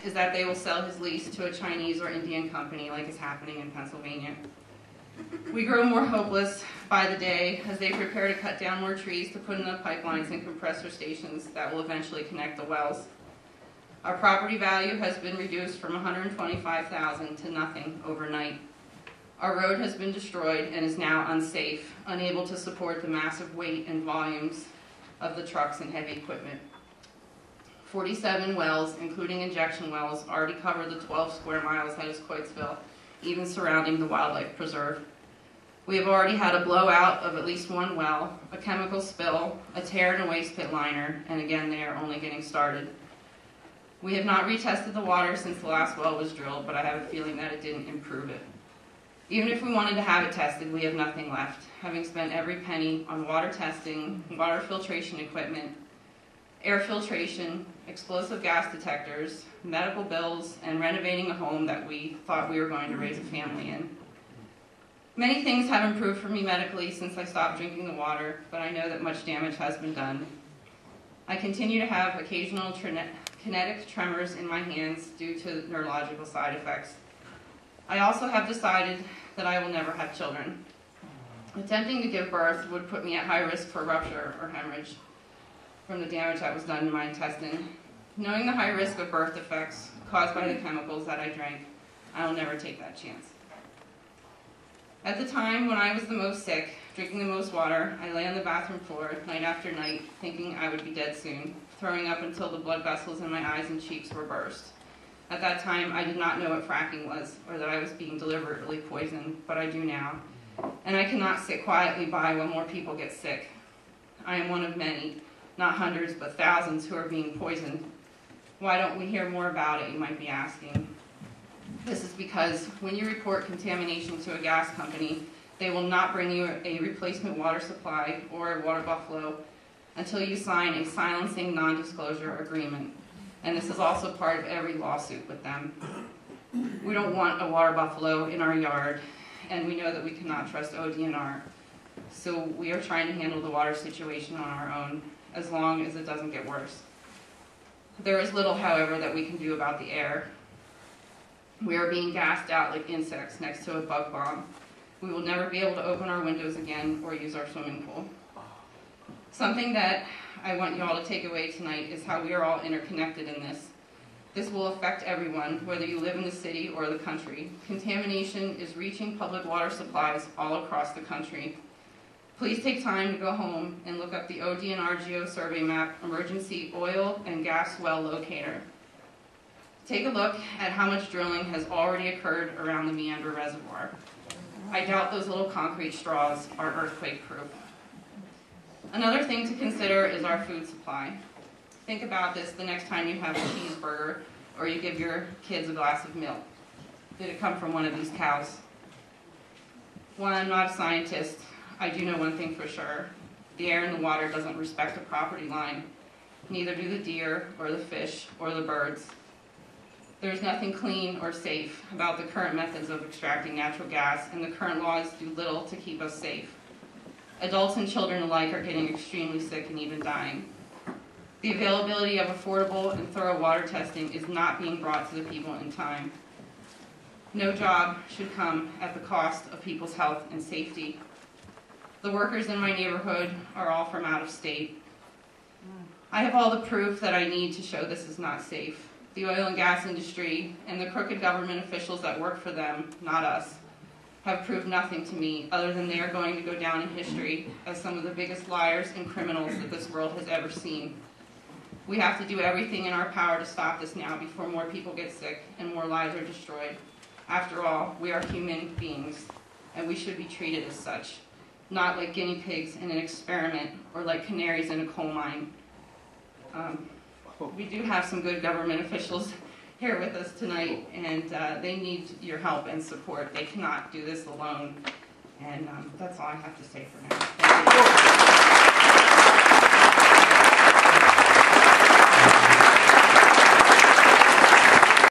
is that they will sell his lease to a Chinese or Indian company like is happening in Pennsylvania. We grow more hopeless by the day as they prepare to cut down more trees to put in the pipelines and compressor stations that will eventually connect the wells. Our property value has been reduced from $125,000 to nothing overnight. Our road has been destroyed and is now unsafe, unable to support the massive weight and volumes of the trucks and heavy equipment. 47 wells, including injection wells, already cover the 12 square miles that is Coatesville, even surrounding the wildlife preserve. We have already had a blowout of at least one well, a chemical spill, a tear in a waste pit liner, and again they are only getting started. We have not retested the water since the last well was drilled, but I have a feeling that it didn't improve it. Even if we wanted to have it tested, we have nothing left, having spent every penny on water testing, water filtration equipment, air filtration, explosive gas detectors, medical bills, and renovating a home that we thought we were going to raise a family in. Many things have improved for me medically since I stopped drinking the water, but I know that much damage has been done. I continue to have occasional kinetic tremors in my hands due to neurological side effects. I also have decided that I will never have children. Attempting to give birth would put me at high risk for rupture or hemorrhage from the damage that was done to my intestine. Knowing the high risk of birth defects caused by the chemicals that I drank, I will never take that chance. At the time when I was the most sick, drinking the most water, I lay on the bathroom floor night after night, thinking I would be dead soon, throwing up until the blood vessels in my eyes and cheeks were burst. At that time, I did not know what fracking was, or that I was being deliberately poisoned, but I do now. And I cannot sit quietly by while more people get sick. I am one of many, not hundreds, but thousands who are being poisoned. Why don't we hear more about it, you might be asking. This is because when you report contamination to a gas company, they will not bring you a replacement water supply or a water buffalo until you sign a silencing non-disclosure agreement. And this is also part of every lawsuit with them. We don't want a water buffalo in our yard, and we know that we cannot trust ODNR. So we are trying to handle the water situation on our own, as long as it doesn't get worse. There is little, however, that we can do about the air. We are being gassed out like insects next to a bug bomb. We will never be able to open our windows again or use our swimming pool. Something that I want you all to take away tonight is how we are all interconnected in this. This will affect everyone, whether you live in the city or the country. Contamination is reaching public water supplies all across the country. Please take time to go home and look up the ODNR Geo Survey Map Emergency Oil and Gas Well Locator. Take a look at how much drilling has already occurred around the Meander Reservoir. I doubt those little concrete straws are earthquake-proof. Another thing to consider is our food supply. Think about this the next time you have a cheeseburger or you give your kids a glass of milk. Did it come from one of these cows? While I'm not a scientist, I do know one thing for sure. The air and the water doesn't respect a property line. Neither do the deer or the fish or the birds. There's nothing clean or safe about the current methods of extracting natural gas, and the current laws do little to keep us safe. Adults and children alike are getting extremely sick and even dying. The availability of affordable and thorough water testing is not being brought to the people in time. No job should come at the cost of people's health and safety. The workers in my neighborhood are all from out of state. I have all the proof that I need to show this is not safe. The oil and gas industry and the crooked government officials that work for them, not us, have proved nothing to me other than they are going to go down in history as some of the biggest liars and criminals that this world has ever seen. We have to do everything in our power to stop this now before more people get sick and more lives are destroyed. After all, we are human beings, and we should be treated as such, not like guinea pigs in an experiment or like canaries in a coal mine. We do have some good government officials here with us tonight, and they need your help and support. They cannot do this alone, and that's all I have to say for now. Thank you.